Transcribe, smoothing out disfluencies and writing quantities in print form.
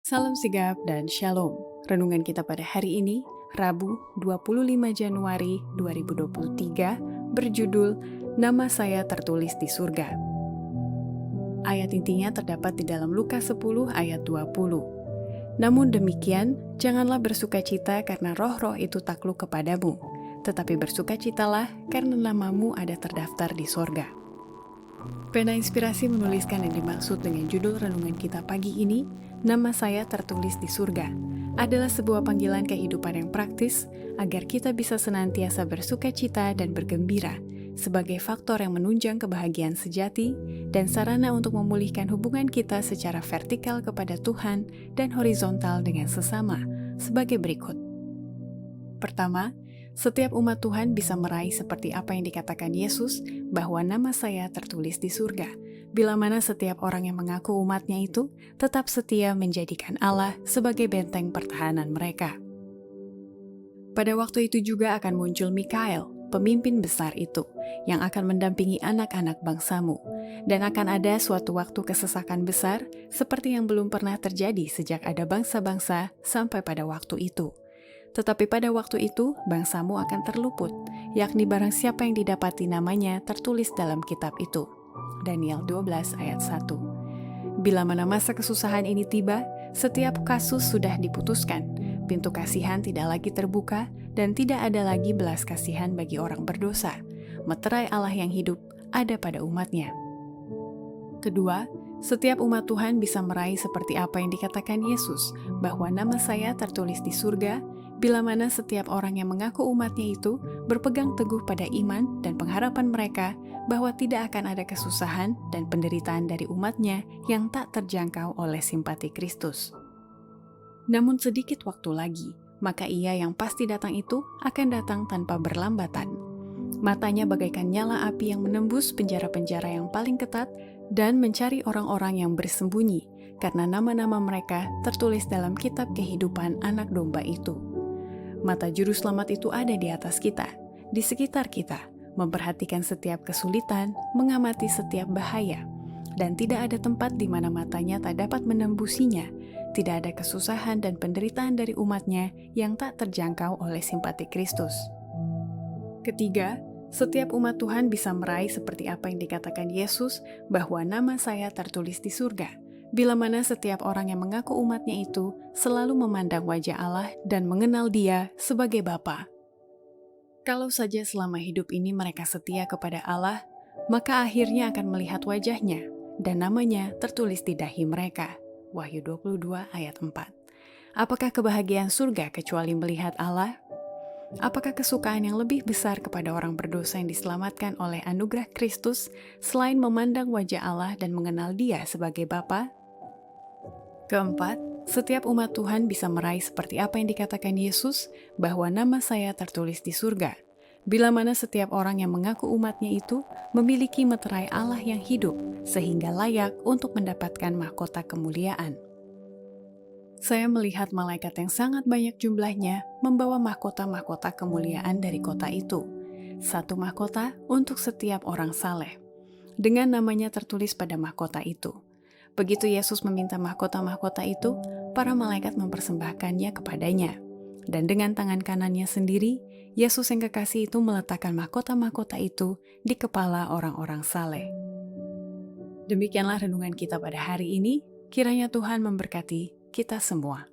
Salam sigap dan shalom. Renungan kita pada hari ini, Rabu 25 Januari 2023, berjudul Nama Saya Tertulis di Surga. Ayat intinya terdapat di dalam Lukas 10 ayat 20. Namun demikian, janganlah bersukacita karena roh-roh itu takluk kepadamu, tetapi bersukacitalah karena namamu ada terdaftar di sorga. Pena Inspirasi menuliskan yang dimaksud dengan judul renungan kita pagi ini, Nama Saya Tertulis di Surga, adalah sebuah panggilan kehidupan yang praktis agar kita bisa senantiasa bersukacita dan bergembira sebagai faktor yang menunjang kebahagiaan sejati dan sarana untuk memulihkan hubungan kita secara vertikal kepada Tuhan dan horizontal dengan sesama sebagai berikut. Pertama, setiap umat Tuhan bisa meraih seperti apa yang dikatakan Yesus bahwa nama saya tertulis di surga, bila mana setiap orang yang mengaku umatnya itu tetap setia menjadikan Allah sebagai benteng pertahanan mereka. Pada waktu itu juga akan muncul Mikael, pemimpin besar itu, yang akan mendampingi anak-anak bangsamu, dan akan ada suatu waktu kesesakan besar seperti yang belum pernah terjadi sejak ada bangsa-bangsa sampai pada waktu itu. Tetapi pada waktu itu, bangsamu akan terluput, yakni barang siapa yang didapati namanya tertulis dalam kitab itu. Daniel 12 ayat 1. Bila mana masa kesusahan ini tiba, setiap kasus sudah diputuskan, pintu kasihan tidak lagi terbuka, dan tidak ada lagi belas kasihan bagi orang berdosa. Meterai Allah yang hidup ada pada umatnya. Kedua, setiap umat Tuhan bisa meraih seperti apa yang dikatakan Yesus, bahwa nama saya tertulis di surga, bila mana setiap orang yang mengaku umatnya itu berpegang teguh pada iman dan pengharapan mereka bahwa tidak akan ada kesusahan dan penderitaan dari umatnya yang tak terjangkau oleh simpati Kristus. Namun sedikit waktu lagi, maka Ia yang pasti datang itu akan datang tanpa berlambatan. Matanya bagaikan nyala api yang menembus penjara-penjara yang paling ketat dan mencari orang-orang yang bersembunyi, karena nama-nama mereka tertulis dalam kitab kehidupan anak domba itu. Mata juru selamat itu ada di atas kita, di sekitar kita, memperhatikan setiap kesulitan, mengamati setiap bahaya, dan tidak ada tempat di mana matanya tak dapat menembusinya, tidak ada kesusahan dan penderitaan dari umatnya yang tak terjangkau oleh simpati Kristus. Ketiga, setiap umat Tuhan bisa meraih seperti apa yang dikatakan Yesus bahwa nama saya tertulis di surga, bila mana setiap orang yang mengaku umatnya itu selalu memandang wajah Allah dan mengenal Dia sebagai Bapa. Kalau saja selama hidup ini mereka setia kepada Allah, maka akhirnya akan melihat wajahnya dan namanya tertulis di dahi mereka. Wahyu 22 ayat 4. Apakah kebahagiaan surga kecuali melihat Allah? Apakah kesukaan yang lebih besar kepada orang berdosa yang diselamatkan oleh anugerah Kristus selain memandang wajah Allah dan mengenal Dia sebagai Bapa? Keempat, setiap umat Tuhan bisa meraih seperti apa yang dikatakan Yesus bahwa nama saya tertulis di surga, bila mana setiap orang yang mengaku umatnya itu memiliki meterai Allah yang hidup sehingga layak untuk mendapatkan mahkota kemuliaan. Saya melihat malaikat yang sangat banyak jumlahnya membawa mahkota-mahkota kemuliaan dari kota itu. Satu mahkota untuk setiap orang saleh, dengan namanya tertulis pada mahkota itu. Begitu Yesus meminta mahkota-mahkota itu, para malaikat mempersembahkannya kepadanya. Dan dengan tangan kanannya sendiri, Yesus yang kekasih itu meletakkan mahkota-mahkota itu di kepala orang-orang saleh. Demikianlah renungan kita pada hari ini. Kiranya Tuhan memberkati kita semua.